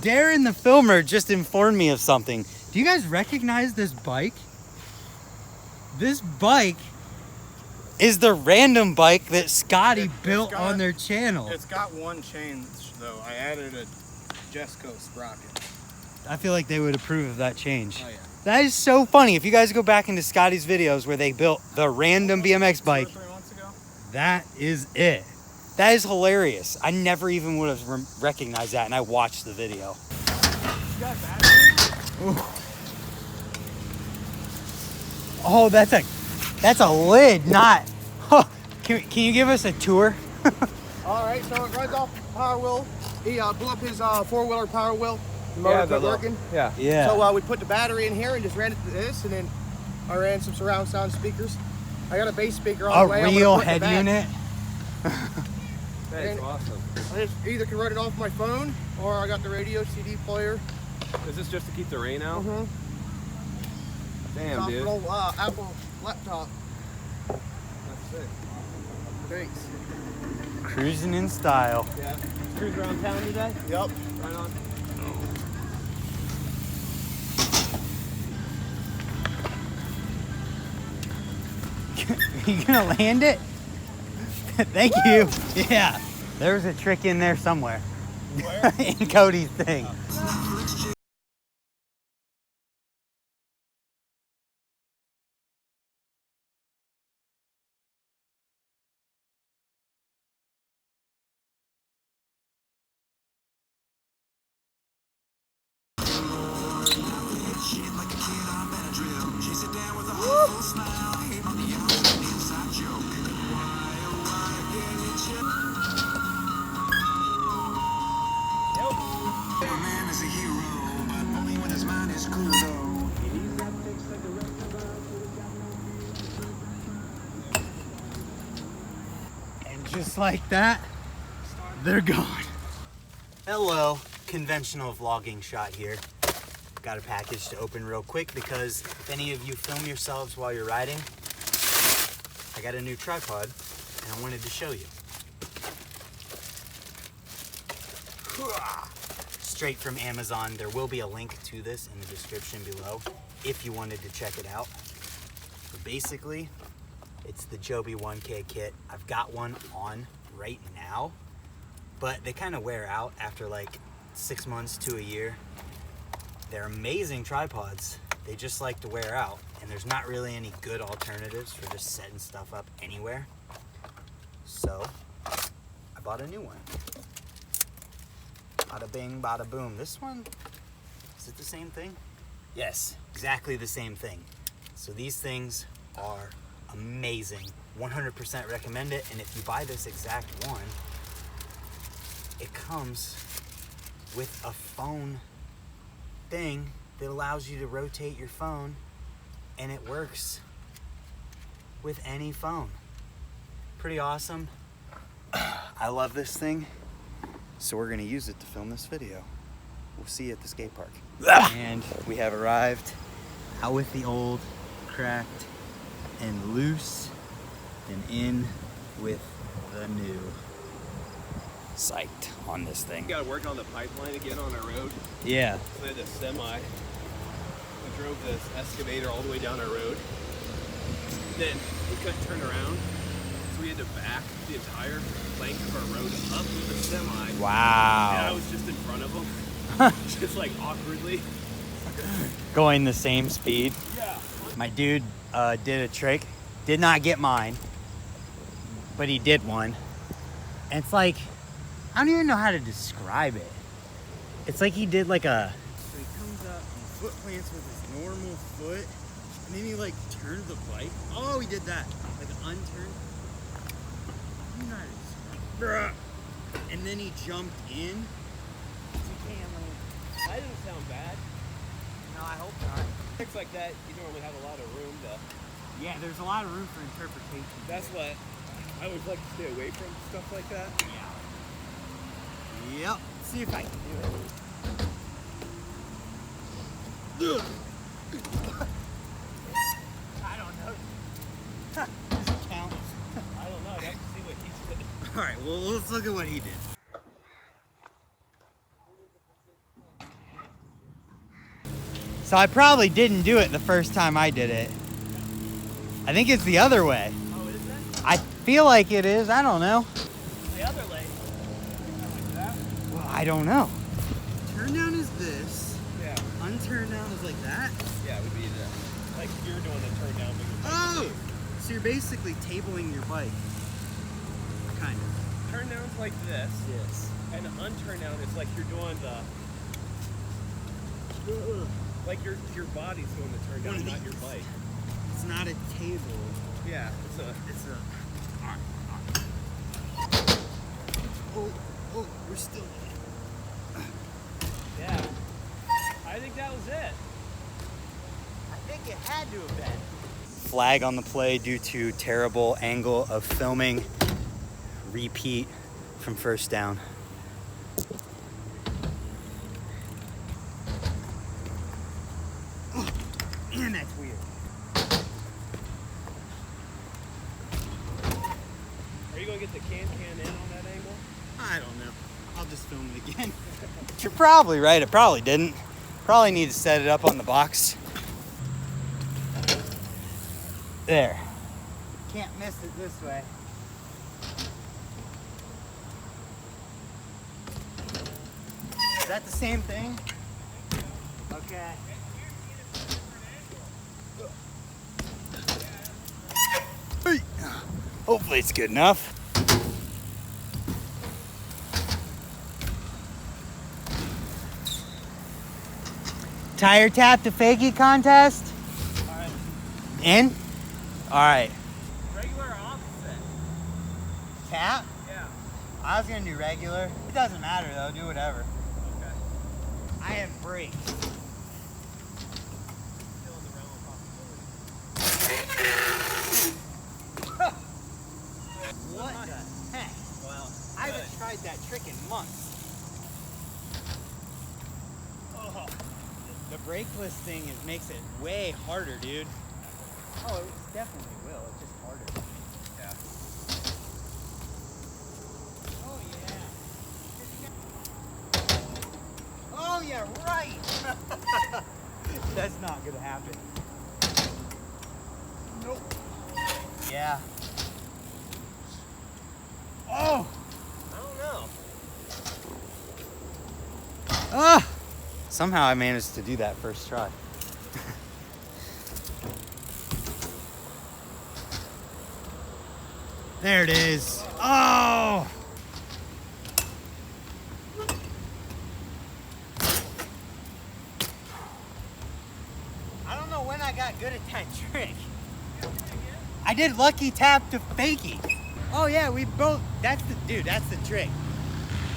Darren the filmer just informed me of something. Do you guys recognize this bike? This bike is the random bike that Scotty built on their channel. It's got one chain though. I added a Jesco sprocket. I feel like they would approve of that change. Oh yeah. That is so funny. If you guys go back into Scotty's videos where they built the random BMX bike, 3 months ago? that is it. That is hilarious. I never even would have recognized that, and I watched the video. You got battery? Oh, that's a lid, not. Huh. Can you give us a tour? All right, so it runs off power wheel. He blew up his 4-wheeler power wheel. The motor quit working. Yeah. So we put the battery in here and just ran it to this, and then I ran some surround sound speakers. I got a bass speaker on the way. A real head unit. That's awesome. I just either can run it off my phone, or I got the radio CD player. Is this just to keep the rain out? Mm-hmm. Damn, Off dude. an old Apple laptop. That's sick. Thanks. Cruising in style. Yeah. Cruise around town today? Yep. Right on. You gonna land it? Thank you. Yeah. There's a trick in there somewhere. Where? In Cody's thing. And just like that, they're gone. Hello, conventional vlogging shot here. Got a package to open real quick because if any of you film yourselves while you're riding, I got a new tripod and I wanted to show you. Straight from Amazon. There will be a link to this in the description below if you wanted to check it out. But basically, it's the Joby 1K kit. I've got one on right now, but they kind of wear out after like 6 months to a year. They're amazing tripods. They just like to wear out, and there's not really any good alternatives for just setting stuff up anywhere. So I bought a new one. Bada bing, bada boom. This one, is it the same thing? Yes, exactly the same thing. So these things are amazing. 100% recommend it. And if you buy this exact one, it comes with a phone thing that allows you to rotate your phone, and it works with any phone. Pretty awesome. I love this thing. So we're gonna use it to film this video. We'll see you at the skate park. And we have arrived out with the old, cracked, and loose, and in with the new. Psyched on this thing. We gotta work on the pipeline again on our road. Yeah. So I had a semi. I drove this excavator all the way down our road. Then we couldn't turn around, so we had to back the entire length of our road up with the semi. Wow. And I was just in front of them, just like awkwardly. Going the same speed. Yeah. My dude did a trick. Did not get mine, but he did one. And it's like, I don't even know how to describe it. It's like he did like a... So he comes up and foot plants with his normal foot, and then he like turned the bike. Oh, he did that. Like unturned. I don't know how to describe it. And then he jumped in. That doesn't sound bad. No, I hope not. Tricks like that, you normally have a lot of room to... Yeah, there's a lot of room for interpretation. That's what I always like to stay away from, stuff like that. Yeah. Yep. Let's see if I can do it. I don't know. Does it count? I don't know, I'd have to see what he did. Alright, well, let's look at what he did. So I probably didn't do it the first time I did it. I think it's the other way. Oh, is it? I feel like it is. I don't know. The other leg. Like that? Well, I don't know. Turn down is this. Yeah. Unturn down is like that. Yeah, it would be the, like you're doing the turn down. Oh! So you're basically tabling your bike. Kind of. Turn down's like this. Yes. And unturn down is like you're doing the, like your body's doing the turn down, not your bike. It's not a table. Yeah, It's a. Oh, we're still. yeah. I think that was it. I think it had to have been. Flag on the play due to terrible angle of filming. Repeat from first down. Oh, and that's weird. Are you gonna get the can in on that angle? I don't know. I'll just film it again. You're probably right. It probably didn't. Probably need to set it up on the box. There. Can't miss it this way. Is that the same thing? Okay. Hey. Hopefully it's good enough. Tire tap to fakie contest? Alright. In? Alright. Regular or opposite? Tap? Yeah. I was gonna do regular. It doesn't matter though, do whatever. Okay. I have brakes. Still in the realm of possibility. What the heck? Well, I haven't tried that trick in months. oh. The brakeless thing makes it way harder, dude. Oh, it definitely will. It's just harder. Yeah. Oh, yeah. Oh, yeah, right. That's not gonna happen. Nope. Yeah. Oh! I don't know. Ah! Somehow I managed to do that first try. There it is. Oh! I don't know when I got good at that trick. I did lucky tap to fakie. Oh yeah, we both, that's the trick.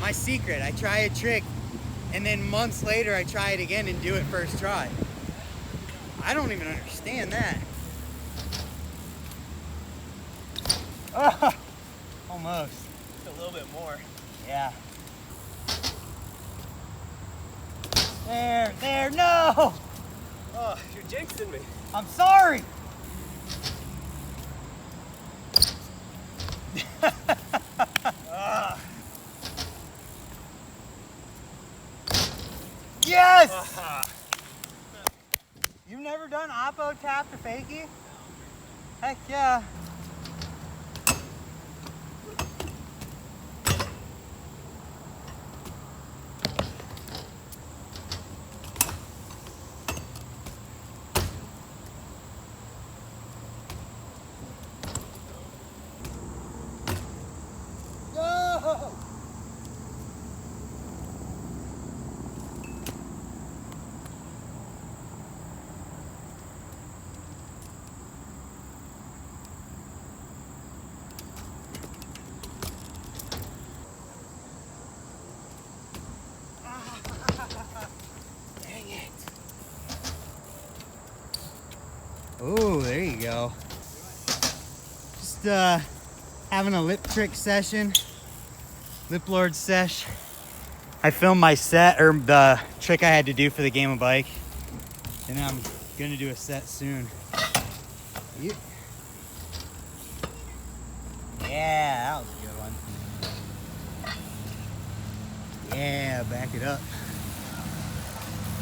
My secret, I try a trick and then months later I try it again and do it first try. I don't even understand that. Almost. Just a little bit more. Yeah. There, no! Oh, you're jinxing me. I'm sorry! Yes! You've never done oppo tap to fakie? Heck yeah. No! Dang it. Oh, there you go. Just having a lip trick session. Lip Lord sesh. I filmed my set, or the trick I had to do for the game of bike. And I'm gonna do a set soon. Yeah, that was a good one. Yeah, back it up.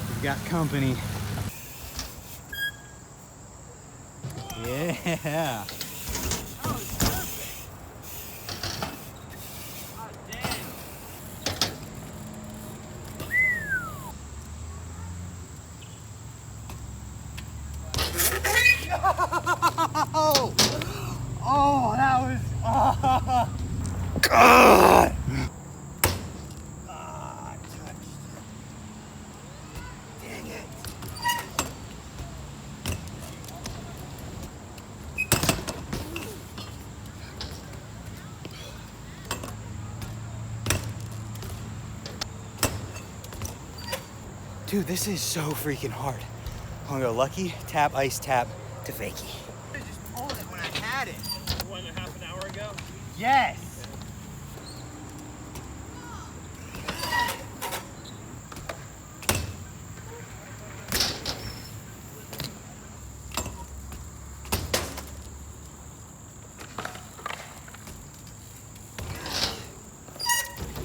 We've got company. Yeah. Oh, it's perfect. God dang. Oh, oh, that was, oh, God. Ah, I touched. Dang it. Dude, this is so freaking hard. I'm gonna go lucky, tap, ice, tap to fakie. I just pulled it when I had it. 1.5 hour ago. Yes.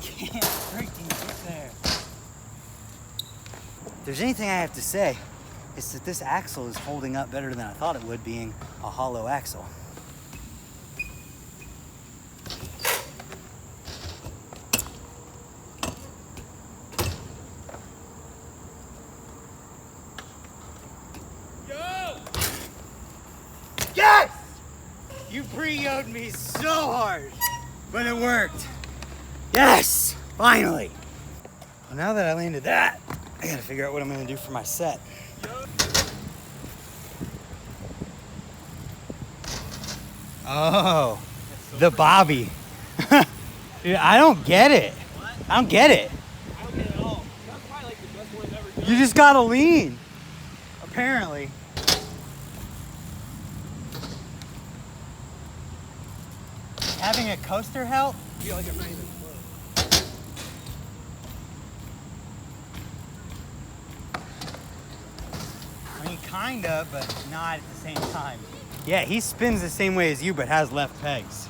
Can't freaking get there. If there's anything I have to say, it's that this axle is holding up better than I thought it would, being a hollow axle. Yo! Yes! You pre-yo'd me so hard, but it worked. Yes! Finally! Well, now that I landed that, I gotta figure out what I'm gonna do for my set. Oh, the Bobby. Dude, I don't get it. What? I don't get it. I don't get it at all. That's probably like the best one I've ever done. You just gotta lean, apparently. Having a coaster help? I feel like I'm not even close. I mean, kinda, but not at the same time. Yeah, he spins the same way as you, but has left pegs.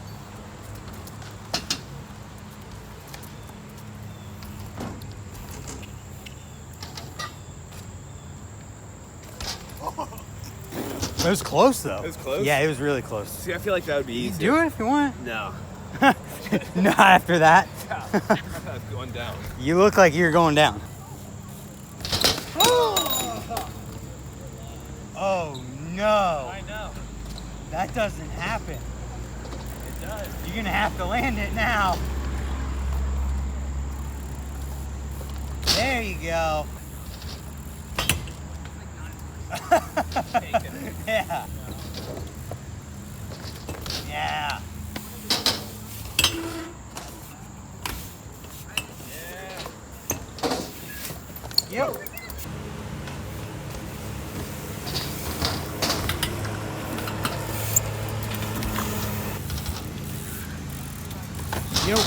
It was close, though. It was close? Yeah, it was really close. See, I feel like that would be You easy. do it if you want. No. Not after that. That's going down. You look like you're going down. Oh no. I know. That doesn't happen. It does. You're gonna have to land it now. There you go. Yeah. Yeah. Yep. Yep.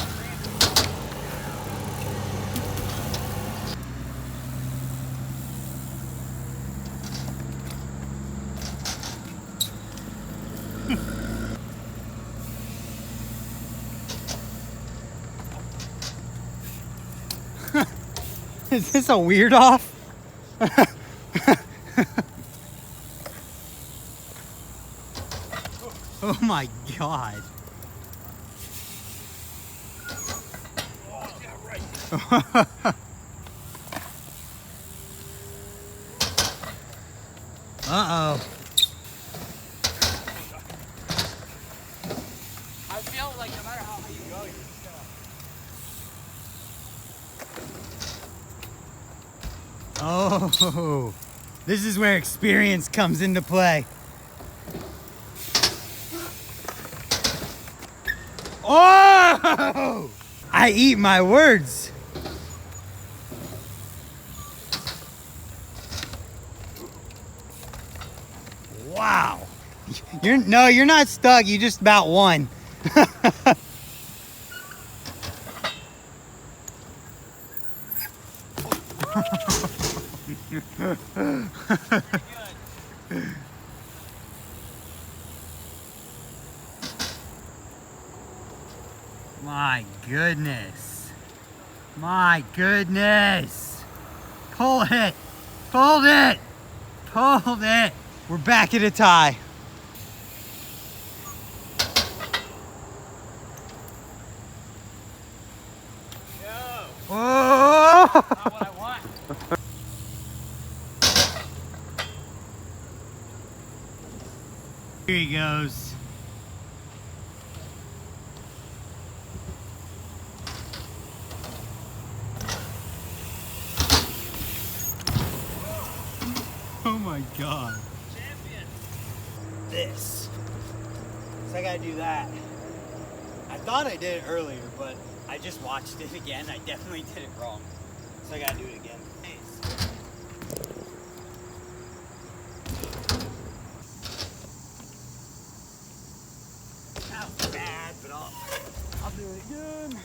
Is this a weird off? Oh my God. Uh-oh. I feel like no matter how high you go, you're still. Oh, this is where experience comes into play. Oh! I eat my words. Wow. You're not stuck. You just about won. My goodness. My goodness. Pull it. Hold it. Hold it. We're back at a tie. Not what I want. Here he goes. Oh my God. Champion. This. So I gotta do that. I thought I did it earlier, but I just watched it again. I definitely did it wrong. So I gotta do it again. Nice. That was bad, but I'll do it again.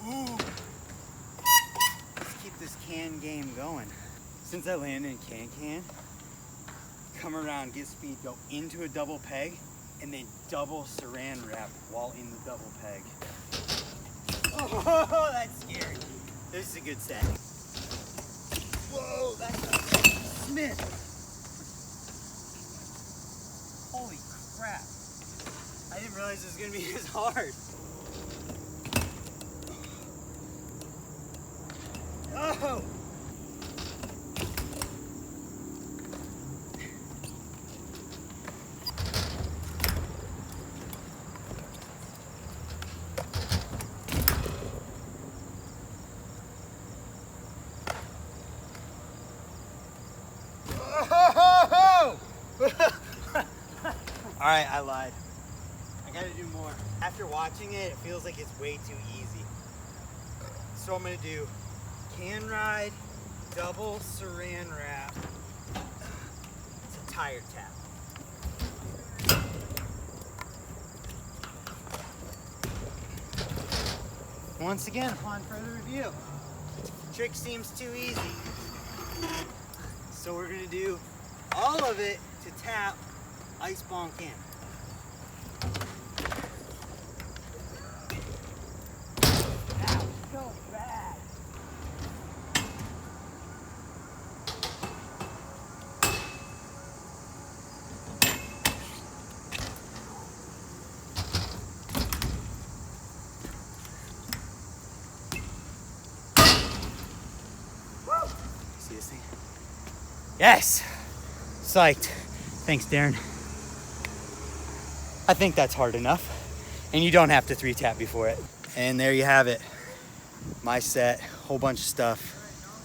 Ooh. Let's keep this can game going. Since I landed in can, come around, get speed, go into a double peg, and then double saran wrap while in the double peg. Oh, that's scary. This is a good set. Whoa, that's a Smith. Holy crap. I didn't realize it was gonna be as hard. Oh! All right, I lied. I gotta do more. After watching it, it feels like it's way too easy. So I'm gonna do can ride, double saran wrap. It's a tire tap. Once again, upon further review, trick seems too easy. So we're gonna do all of it to tap ice bonk in. That was so bad. Woo! See this thing? Yes! Psyched. Thanks, Darren. I think that's hard enough. And you don't have to 3-tap before it. And there you have it. My set, whole bunch of stuff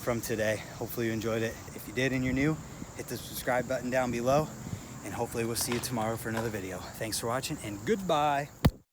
from today. Hopefully you enjoyed it. If you did and you're new, hit the subscribe button down below. And hopefully we'll see you tomorrow for another video. Thanks for watching and goodbye.